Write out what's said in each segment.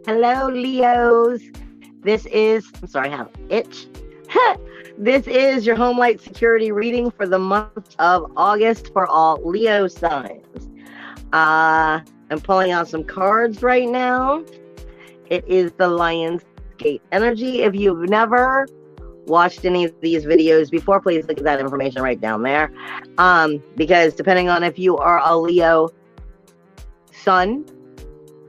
Hello, Leos. I'm sorry, I have an itch. This is your home light security reading for the month of August for all Leo signs. I'm pulling out some cards right now. It is the Lion's Gate energy. If you've never watched any of these videos before, please look at that information right down there. Because depending on if you are a Leo sun,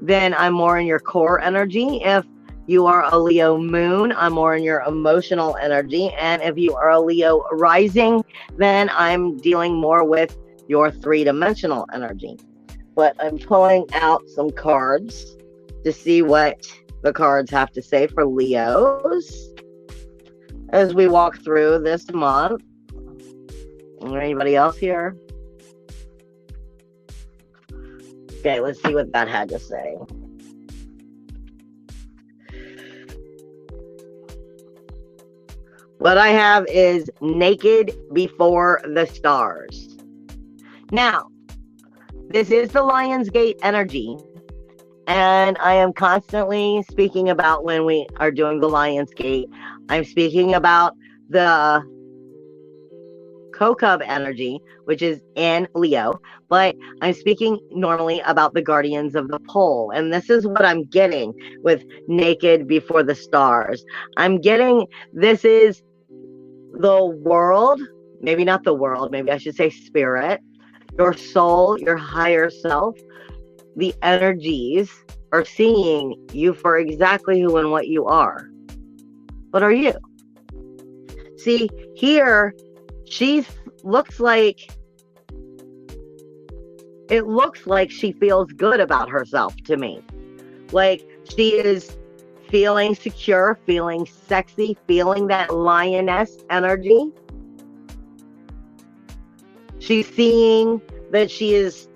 then I'm more in your core energy. If you are a Leo moon, I'm more in your emotional energy. And if you are a Leo rising, then I'm dealing more with your three-dimensional energy. But I'm pulling out some cards to see what the cards have to say for Leos as we walk through this month. Anybody else here? Okay, let's see what that had to say. What I have is naked before the stars. Now, this is the Lion's Gate energy, and I am constantly speaking about when we are doing the Lion's Gate. I'm speaking about the Kokub energy, which is in Leo, but I'm speaking normally about the guardians of the pole. And this is what I'm getting with naked before the stars. I'm getting, this is the world, maybe not the world, maybe I should say spirit, your soul, your higher self, the energies are seeing you for exactly who and what you are. What are you? See, here, it looks like she feels good about herself to me. Like she is feeling secure, feeling sexy, feeling that lioness energy. She's seeing that she is,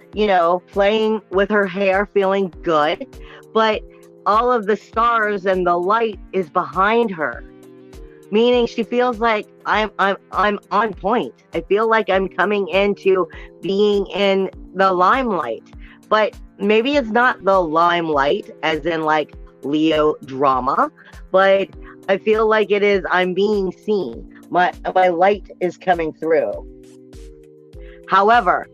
playing with her hair, feeling good, but all of the stars and the light is behind her. Meaning she feels like I'm on point. I feel like I'm coming into being in the limelight. But maybe it's not the limelight as in like Leo drama, but I feel like it is I'm being seen. My light is coming through. However,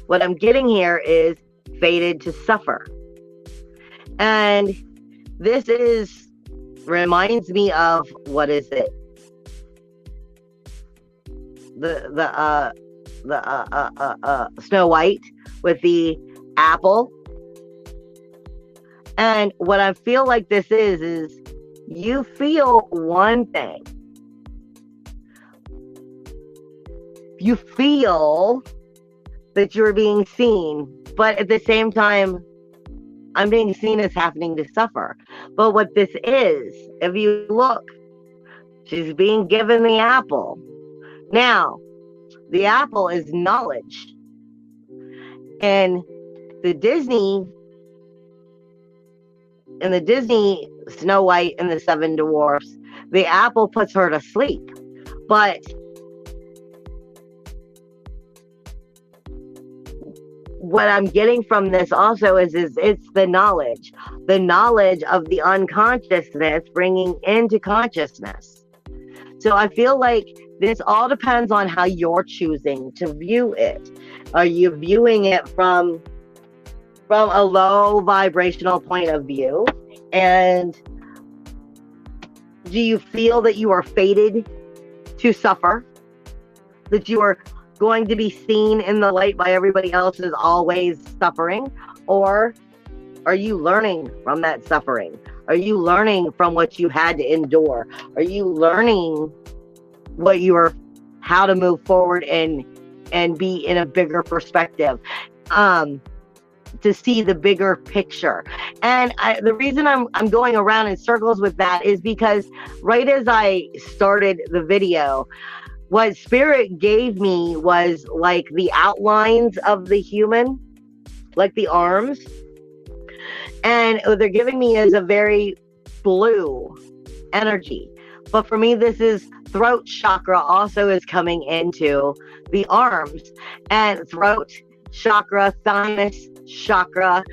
what I'm getting here is fated to suffer. And this reminds me of, what is it? The Snow White with the apple. And what I feel like this is you feel one thing. You feel that you're being seen, but at the same time, I'm being seen as happening to suffer. But what this is, if you look, she's being given the apple. Now, the apple is knowledge. And the Disney Snow White and the Seven Dwarfs, the apple puts her to sleep. But what I'm getting from this also is it's the knowledge of the unconsciousness bringing into consciousness. So I feel like this all depends on how you're choosing to view it. Are you viewing it from a low vibrational point of view? And do you feel that you are fated to suffer? That you are going to be seen in the light by everybody else is always suffering? Or are you learning from that suffering? Are you learning from what you had to endure? Are you learning how to move forward and be in a bigger perspective, to see the bigger picture? And the reason I'm going around in circles with that is because right as I started the video, what Spirit gave me was like the outlines of the human, like the arms. And what they're giving me is a very blue energy. But for me, this is throat chakra also is coming into the arms. And throat chakra, thymus chakra,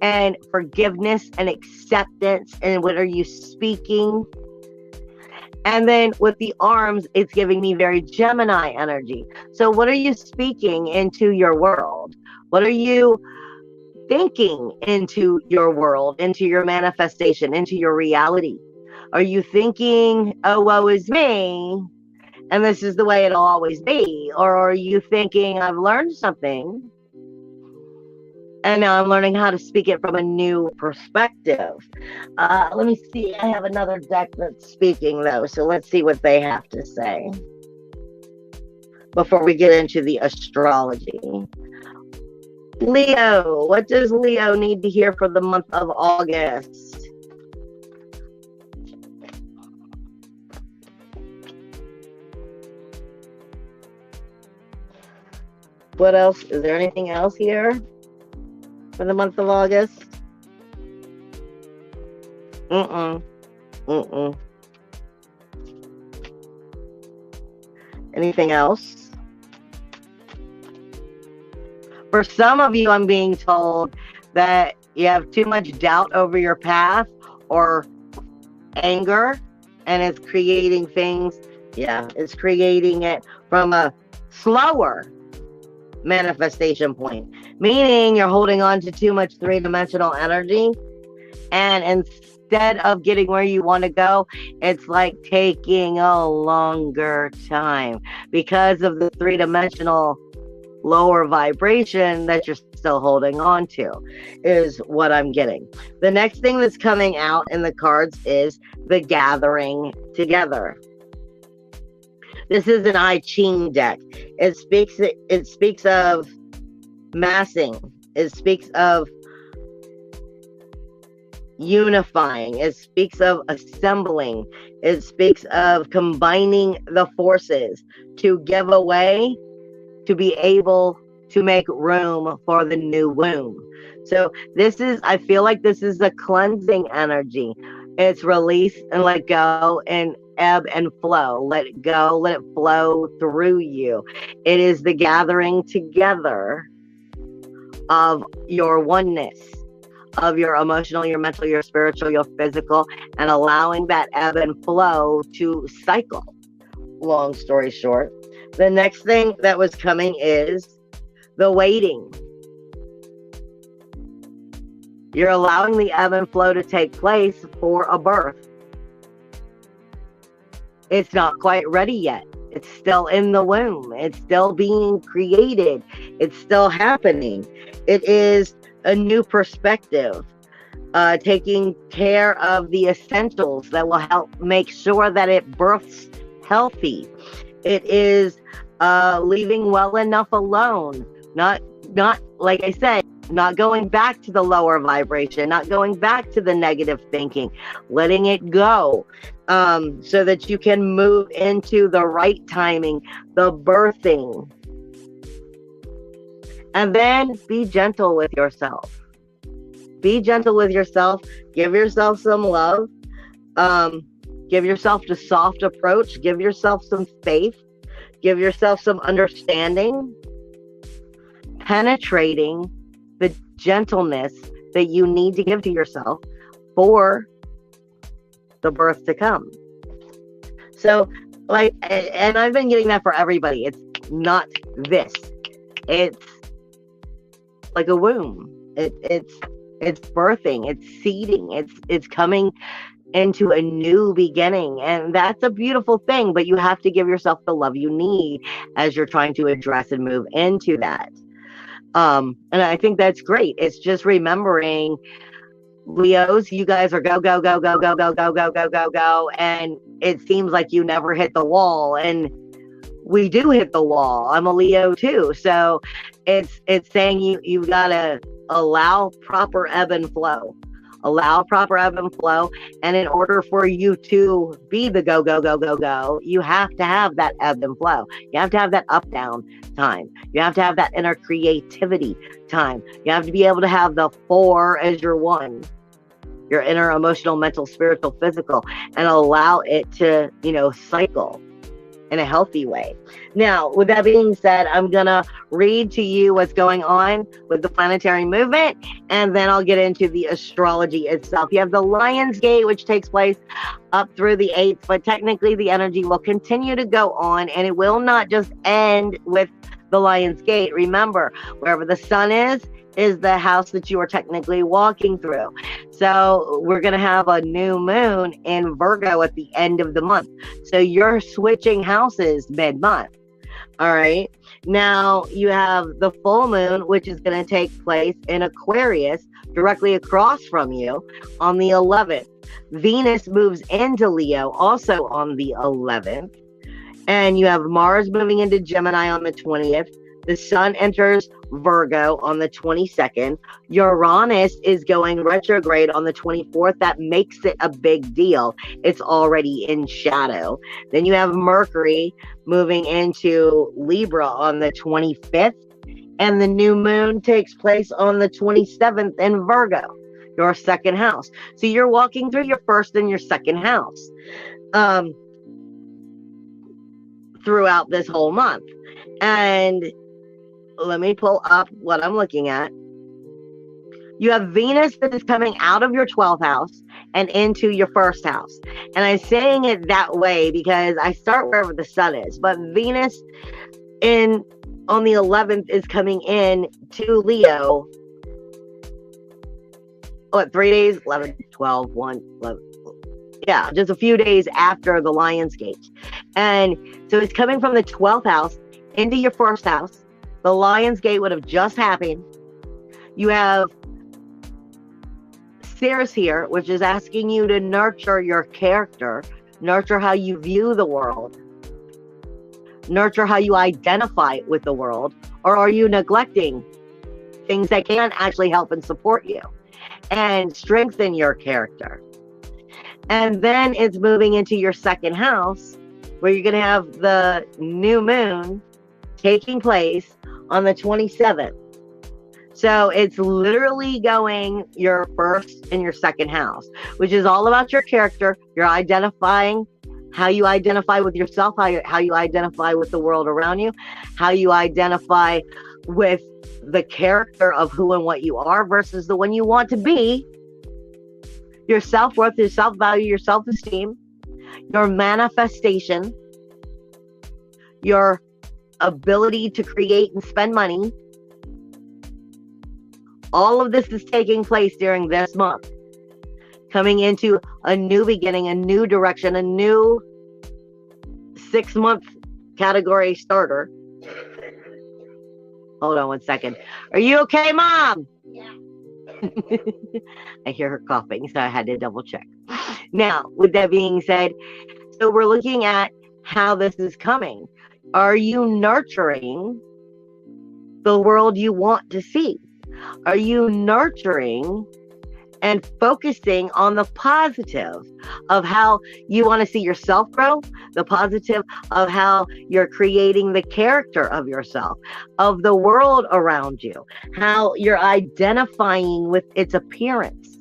and forgiveness and acceptance. And what are you speaking? And then with the arms, it's giving me very Gemini energy. So what are you speaking into your world? What are you thinking into your world, into your manifestation, into your reality? Are you thinking, oh, woe is me, and this is the way it'll always be? Or are you thinking, I've learned something, and now I'm learning how to speak it from a new perspective? Let me see. I have another deck that's speaking, though, so let's see what they have to say before we get into the astrology. Leo, what does Leo need to hear for the month of August? What else? Is there anything else here for the month of August? Anything else? For some of you, I'm being told that you have too much doubt over your path or anger, and it's creating things. Yeah, it's creating it from a slower manifestation point, meaning you're holding on to too much three-dimensional energy, and instead of getting where you want to go, it's like taking a longer time because of the three-dimensional lower vibration that you're still holding on to, is what I'm getting. The next thing that's coming out in the cards is the gathering together. This is an I Ching deck. It speaks of massing. It speaks of unifying. It speaks of assembling. It speaks of combining the forces to give away, to be able to make room for the new womb. So I feel like this is a cleansing energy. It's release and let go and ebb and flow. Let it go, let it flow through you. It is the gathering together of your oneness, of your emotional, your mental, your spiritual, your physical, and allowing that ebb and flow to cycle. Long story short, the next thing that was coming is the waiting. You're allowing the ebb and flow to take place for a birth. It's not quite ready yet. It's still in the womb. It's still being created. It's still happening. It is a new perspective, taking care of the essentials that will help make sure that it births healthy. It is leaving well enough alone. Not like I said, not going back to the lower vibration, not going back to the negative thinking, letting it go, so that you can move into the right timing, the birthing. And then be gentle with yourself. Be gentle with yourself. Give yourself some love. Give yourself the soft approach. Give yourself some faith. Give yourself some understanding. Penetrating the gentleness that you need to give to yourself for the birth to come. So, and I've been getting that for everybody. It's not this. It's like a womb. It's birthing. It's seeding. It's coming into a new beginning, and that's a beautiful thing. But you have to give yourself the love you need as you're trying to address and move into that. And I think that's great. It's just remembering, Leos, you guys are go, go, go, go, go, go, go, go, go, go, go. And it seems like you never hit the wall. And we do hit the wall. I'm a Leo too. So it's saying you've got to allow proper ebb and flow. Allow proper ebb and flow. And in order for you to be the go, go, go, go, go, you have to have that ebb and flow. You have to have that up, down time. You have to have that inner creativity time. You have to be able to have the 4 as your 1, your inner emotional, mental, spiritual, physical, and allow it to, cycle. in a healthy way. Now, with that being said, I'm going to read to you what's going on with the planetary movement, and then I'll get into the astrology itself. You have the Lion's Gate, which takes place up through the 8th, but technically the energy will continue to go on, and it will not just end with the Lion's Gate. Remember, wherever the sun is the house that you are technically walking through. So we're going to have a new moon in Virgo at the end of the month. So you're switching houses mid-month. All right. Now you have the full moon, which is going to take place in Aquarius directly across from you on the 11th. Venus moves into Leo also on the 11th. And you have Mars moving into Gemini on the 20th. The sun enters Virgo on the 22nd. Uranus is going retrograde on the 24th. That makes it a big deal. It's already in shadow. Then you have Mercury moving into Libra on the 25th. And the new moon takes place on the 27th in Virgo, your second house. So you're walking through your first and your second house throughout this whole month. And let me pull up what I'm looking at. You have Venus that is coming out of your 12th house and into your first house. And I'm saying it that way because I start wherever the sun is. But Venus on the 11th is coming in to Leo. What, 3 days? 11, 12, 1, 11. Yeah, just a few days after the Lion's Gate. And so it's coming from the 12th house into your first house. The Lion's Gate would have just happened. You have Ceres here, which is asking you to nurture your character, nurture how you view the world, nurture how you identify with the world, or are you neglecting things that can actually help and support you and strengthen your character? And then it's moving into your second house, where you're going to have the new moon taking place on the 27th. So it's literally going your first and your second house, which is all about your character. You're identifying how you identify with yourself, how you identify with the world around you, how you identify with the character of who and what you are versus the one you want to be. Your self-worth, your self-value, your self-esteem, your manifestation, your ability to create and spend money. All of this is taking place during this month, coming into a new beginning, a new direction, a new 6-month category starter. Hold on one second. Are you okay, Mom? Yeah. I hear her coughing, so I had to double check. Now, with that being said, so we're looking at how this is coming. Are you nurturing the world you want to see? Are you nurturing and focusing on the positive of how you want to see yourself grow, the positive of how you're creating the character of yourself, of the world around you, how you're identifying with its appearance?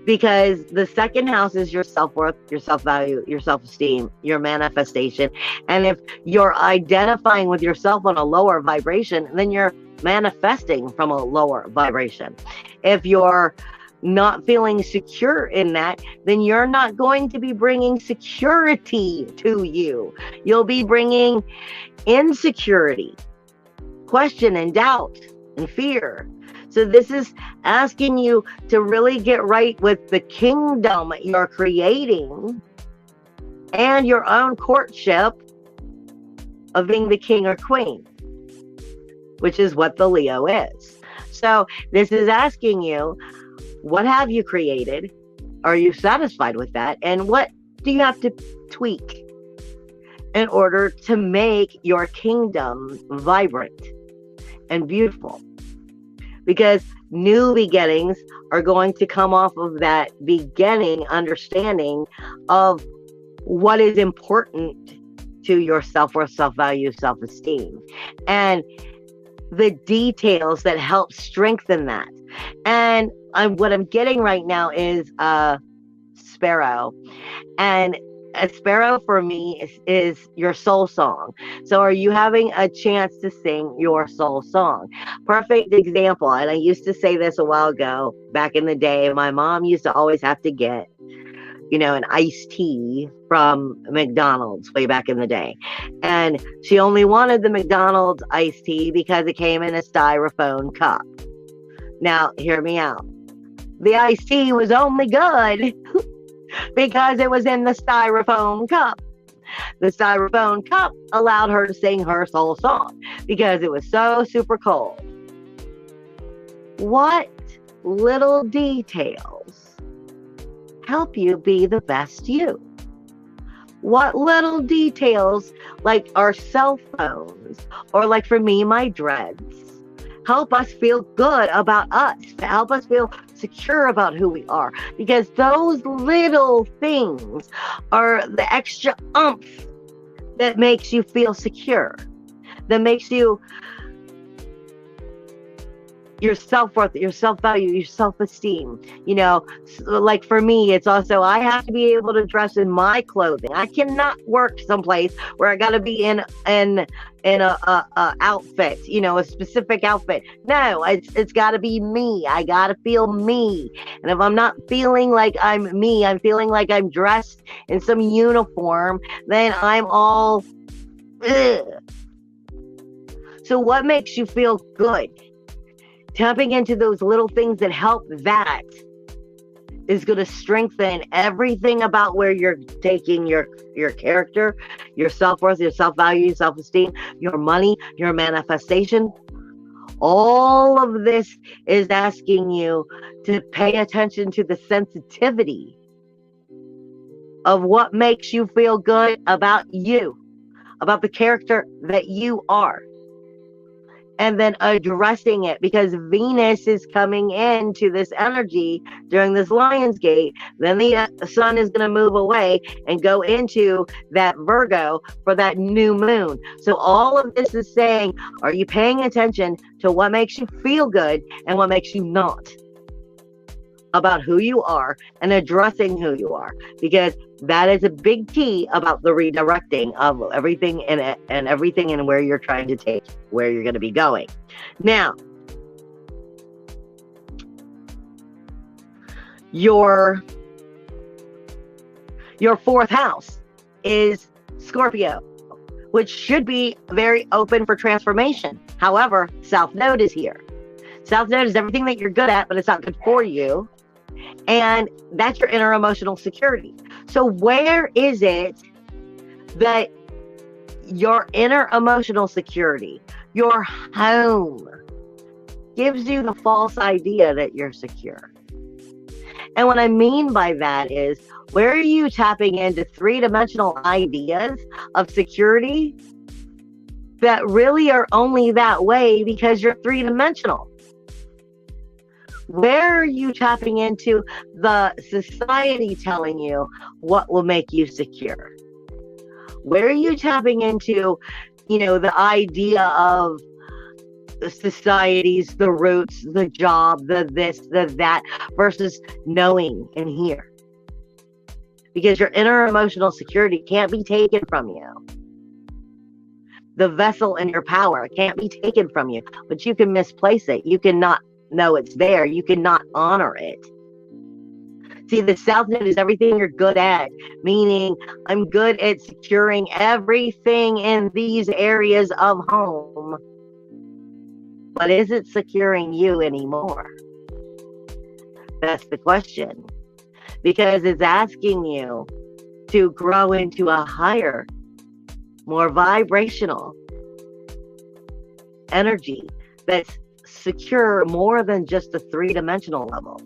Because the second house is your self-worth, your self-value, your self-esteem, your manifestation. And if you're identifying with yourself on a lower vibration, then you're manifesting from a lower vibration. If you're not feeling secure in that, then you're not going to be bringing security to you. You'll be bringing insecurity, question and doubt and fear. So this is asking you to really get right with the kingdom you're creating and your own courtship of being the king or queen, which is what the Leo is. So this is asking you, what have you created? Are you satisfied with that? And what do you have to tweak in order to make your kingdom vibrant and beautiful? Because new beginnings are going to come off of that beginning understanding of what is important to your self-worth, self-value, self-esteem, and the details that help strengthen that. And what I'm getting right now is a sparrow, and a sparrow for me is your soul song. So are you having a chance to sing your soul song? Perfect example. And I used to say this a while ago, back in the day. My mom used to always have to get, an iced tea from McDonald's way back in the day. And she only wanted the McDonald's iced tea because it came in a styrofoam cup. Now, hear me out. The iced tea was only good because it was in the styrofoam cup. The styrofoam cup allowed her to sing her soul song because it was so super cold. What little details help you be the best you? What little details, like our cell phones, or like for me, my dreads, help us feel good about us, to help us feel secure about who we are? Because those little things are the extra oomph that makes you feel secure, that makes you your self-worth, your self-value, your self-esteem. Like for me, it's also, I have to be able to dress in my clothing. I cannot work someplace where I got to be in a outfit, a specific outfit. No, it's got to be me. I got to feel me. And if I'm not feeling like I'm me, I'm feeling like I'm dressed in some uniform, then I'm all ugh. So what makes you feel good? Tapping into those little things that help that is going to strengthen everything about where you're taking your character, your self-worth, your self-value, self-esteem, your money, your manifestation. All of this is asking you to pay attention to the sensitivity of what makes you feel good about you, about the character that you are. And then addressing it, because Venus is coming into this energy during this Lion's Gate. Then the sun is going to move away and go into that Virgo for that new moon. So all of this is saying, are you paying attention to what makes you feel good and what makes you not? About who you are and addressing who you are, because that is a big key about the redirecting of everything and everything and where you're trying to take, where you're going to be going. Now, your fourth house is Scorpio, which should be very open for transformation. However, South Node is here. South Node is everything that you're good at, but it's not good for you. And that's your inner emotional security. So where is it that your inner emotional security, your home, gives you the false idea that you're secure? And what I mean by that is, where are you tapping into three-dimensional ideas of security that really are only that way because you're three-dimensional? Where are you tapping into the society telling you what will make you secure? Where are you tapping into, the idea of the societies, the roots, the job, the this, the that, versus knowing in here? Because your inner emotional security can't be taken from you. The vessel in your power can't be taken from you, but you can misplace it. You cannot know it's there. You cannot honor it. See, the South Node is everything you're good at, meaning I'm good at securing everything in these areas of home. But is it securing you anymore? That's the question. Because it's asking you to grow into a higher, more vibrational energy that's secure more than just the three-dimensional level,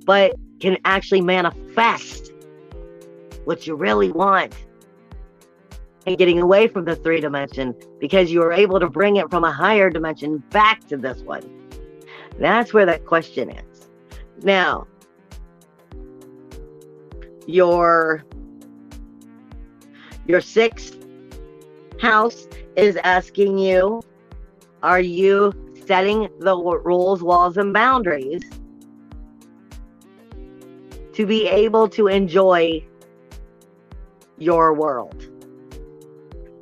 but can actually manifest what you really want, and getting away from the three dimension because you are able to bring it from a higher dimension back to this one. That's where that question is. Now, your sixth house is asking you, are you setting the rules, walls, and boundaries to be able to enjoy your world,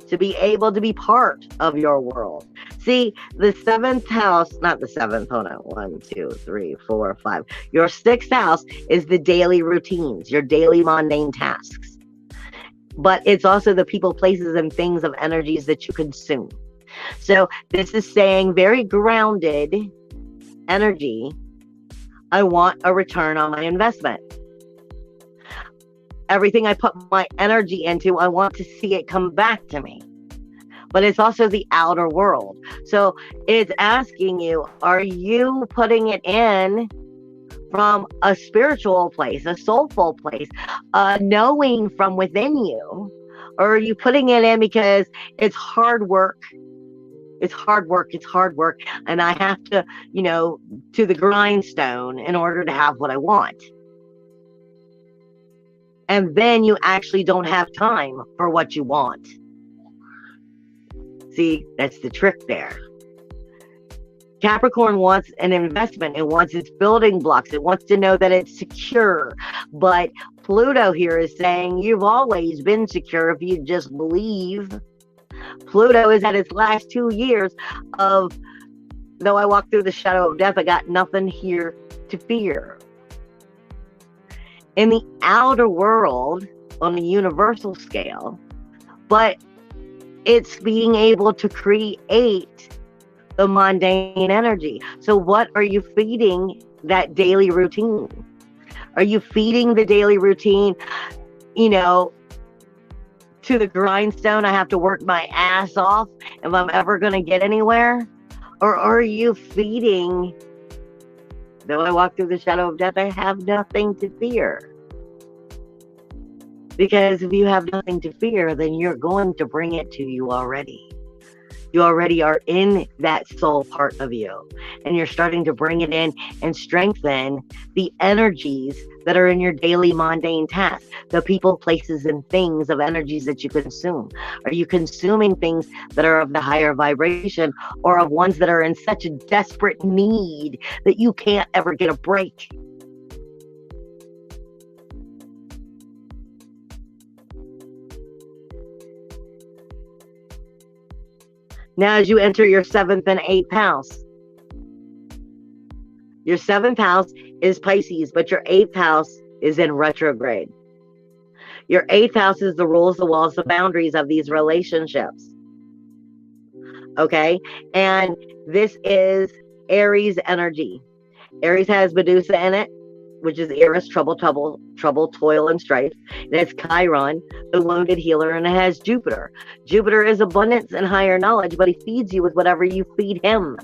to be able to be part of your world. See, the seventh house, not the seventh, hold on, 1, 2, 3, 4, 5. Your sixth house is the daily routines, your daily mundane tasks. But it's also the people, places, and things of energies that you consume. So this is saying very grounded energy. I want a return on my investment. Everything I put my energy into, I want to see it come back to me. But it's also the outer world. So it's asking you, are you putting it in from a spiritual place, a soulful place, knowing from within you? Or are you putting it in because it's hard work? It's hard work. It's hard work. And I have to, to the grindstone in order to have what I want. And then you actually don't have time for what you want. See, that's the trick there. Capricorn wants an investment. It wants its building blocks. It wants to know that it's secure. But Pluto here is saying you've always been secure if you just believe. Pluto is at its last 2 years of, though I walk through the shadow of death, I got nothing here to fear. In the outer world, on a universal scale, but it's being able to create the mundane energy. So what are you feeding that daily routine? Are you feeding the daily routine, to the grindstone? I have to work my ass off if I'm ever going to get anywhere? Or are you feeding, though I walk through the shadow of death, I have nothing to fear? Because if you have nothing to fear, then you're going to bring it to you already. You already are in that soul part of you. And you're starting to bring it in and strengthen the energies that are in your daily mundane tasks. The people, places, and things of energies that you consume. Are you consuming things that are of the higher vibration, or of ones that are in such a desperate need that you can't ever get a break? Now, as you enter your 7th and 8th house, your 7th house is Pisces, but your 8th house is in retrograde. Your 8th house is the rules, the walls, the boundaries of these relationships. Okay? And this is Aries energy. Aries has Medusa in it, which is Eris, trouble, toil, and strife. It has Chiron, the wounded healer, and it has Jupiter. Jupiter is abundance and higher knowledge, but he feeds you with whatever you feed him.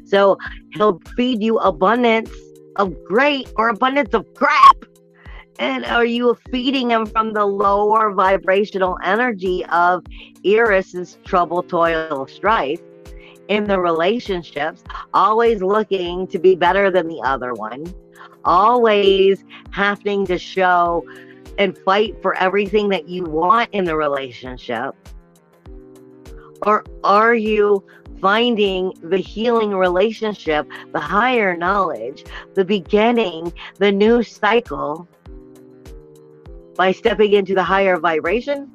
So he'll feed you abundance of great or abundance of crap. And are you feeding him from the lower vibrational energy of Eris's trouble, toil, strife in the relationships, always looking to be better than the other one? Always having to show and fight for everything that you want in the relationship? Or are you finding the healing relationship, the higher knowledge, the beginning, the new cycle by stepping into the higher vibration?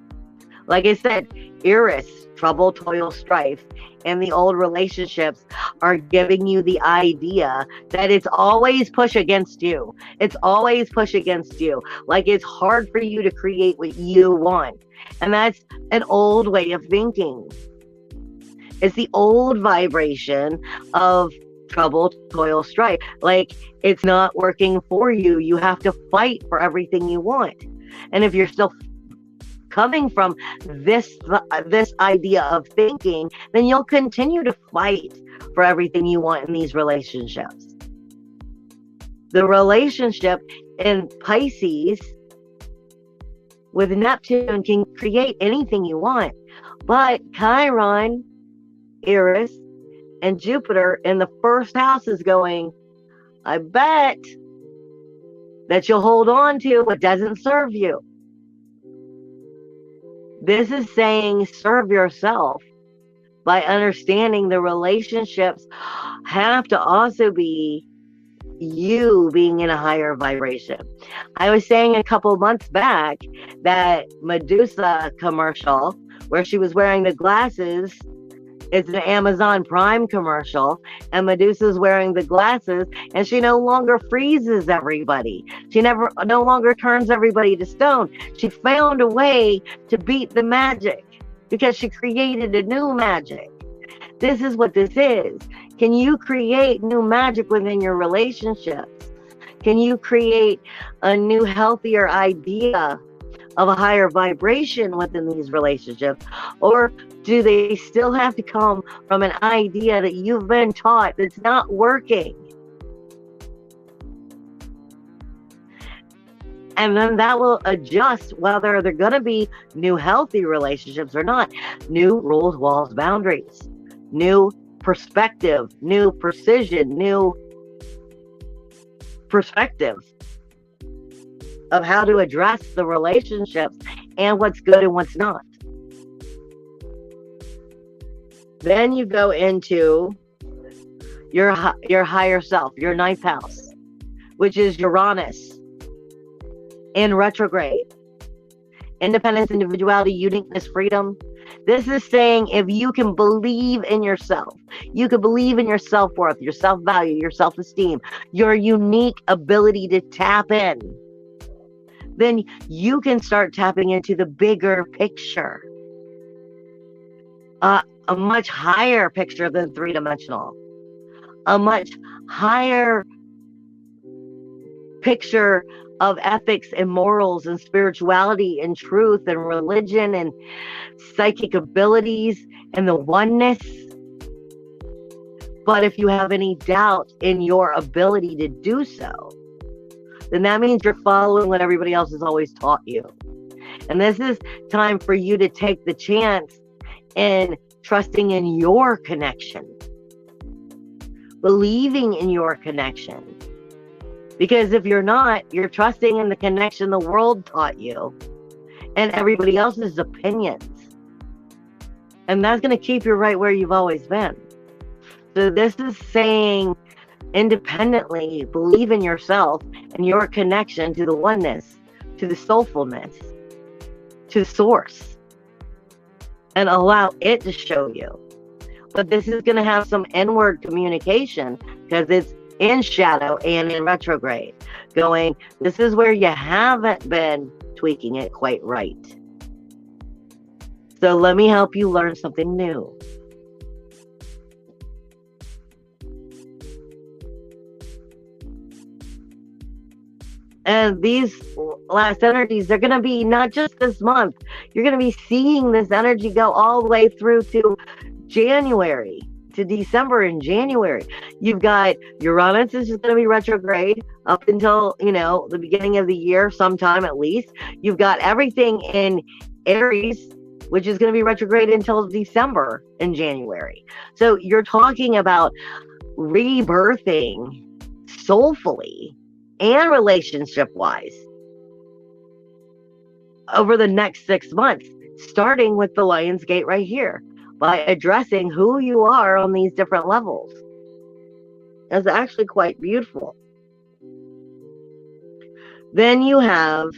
Like I said, Eris, trouble, toil, strife, and the old relationships are giving you the idea that it's always push against you. It's always push against you. Like it's hard for you to create what you want. And that's an old way of thinking. It's the old vibration of trouble, toil, strife. Like it's not working for you. You have to fight for everything you want. And if you're still coming from this idea of thinking, then you'll continue to fight for everything you want in these relationships. The relationship in Pisces with Neptune can create anything you want, but Chiron, Eris, and Jupiter in the first house is going, I bet that you'll hold on to what doesn't serve you. This is saying serve yourself by understanding the relationships have to also be you being in a higher vibration. I was saying a couple of months back that Medusa commercial where she was wearing the glasses, it's an Amazon Prime commercial, and Medusa's wearing the glasses, and she no longer freezes everybody. She no longer turns everybody to stone. She found a way to beat the magic because she created a new magic. This is what this is. Can you create new magic within your relationships? Can you create a new, healthier idea of a higher vibration within these relationships? Or do they still have to come from an idea that you've been taught that's not working? And then that will adjust whether they're going to be new healthy relationships or not. New rules, walls, boundaries, new perspective, new precision, new perspective of how to address the relationships and what's good and what's not. Then you go into your higher self, your ninth house, which is Uranus in retrograde. Independence, individuality, uniqueness, freedom. This is saying if you can believe in yourself, you can believe in your self-worth, your self-value, your self-esteem, your unique ability to tap in, then you can start tapping into the bigger picture. A much higher picture than three-dimensional. A much higher picture of ethics and morals and spirituality and truth and religion and psychic abilities and the oneness. But if you have any doubt in your ability to do so, then that means you're following what everybody else has always taught you. And this is time for you to take the chance in trusting in your connection, believing in your connection. Because if you're not, you're trusting in the connection the world taught you and everybody else's opinions. And that's going to keep you right where you've always been. So this is saying independently, believe in yourself and your connection to the oneness, to the soulfulness, to source, and allow it to show you. But this is going to have some inward communication because it's in shadow and in retrograde, going, this is where you haven't been tweaking it quite right. So let me help you learn something new. And these last energies, they're going to be not just this month. You're going to be seeing this energy go all the way through to January, to December and January. You've got Uranus is just going to be retrograde up until, the beginning of the year, sometime at least. You've got everything in Aries, which is going to be retrograde until December and January. So you're talking about rebirthing soulfully and relationship-wise over the next 6 months, starting with the Lion's Gate right here, by addressing who you are on these different levels. It's actually quite beautiful. Then you have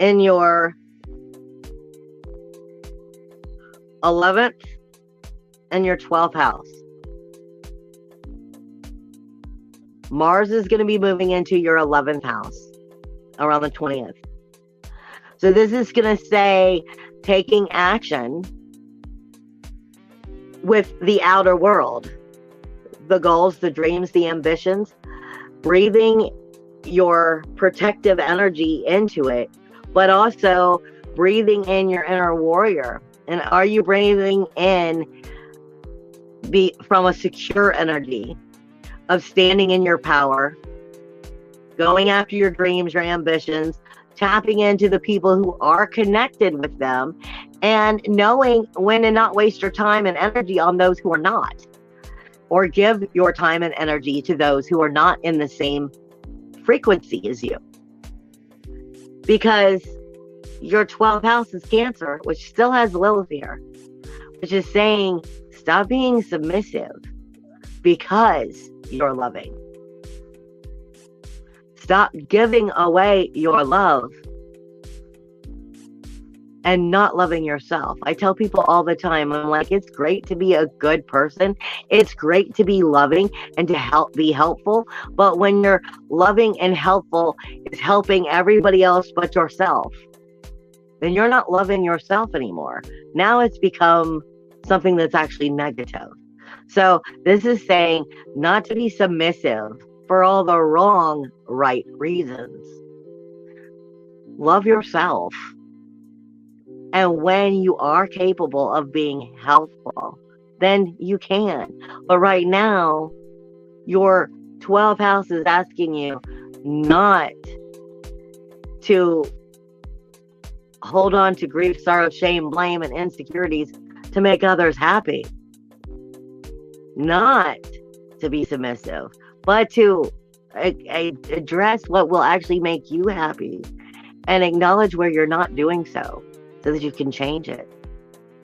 in your 11th and your 12th house, Mars is going to be moving into your 11th house around the 20th. So this is going to say taking action with the outer world, the goals, the dreams, the ambitions, breathing your protective energy into it, but also breathing in your inner warrior. And are you breathing in from a secure energy of standing in your power, going after your dreams, your ambitions, tapping into the people who are connected with them, and knowing when to not waste your time and energy on those who are not, or give your time and energy to those who are not in the same frequency as you. Because your 12th house is Cancer, which still has Lilith here, which is saying stop being submissive because you're loving. Stop giving away your love and not loving yourself. I tell people all the time, I'm like, it's great to be a good person. It's great to be loving and to be helpful. But when you're loving and helpful is helping everybody else but yourself, then you're not loving yourself anymore. Now it's become something that's actually negative. So this is saying not to be submissive for all the wrong, right reasons. Love yourself. And when you are capable of being helpful, then you can. But right now, your 12th house is asking you not to hold on to grief, sorrow, shame, blame, and insecurities to make others happy. Not to be submissive, but to address what will actually make you happy and acknowledge where you're not doing so that you can change it.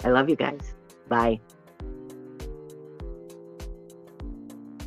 I love you guys. Bye.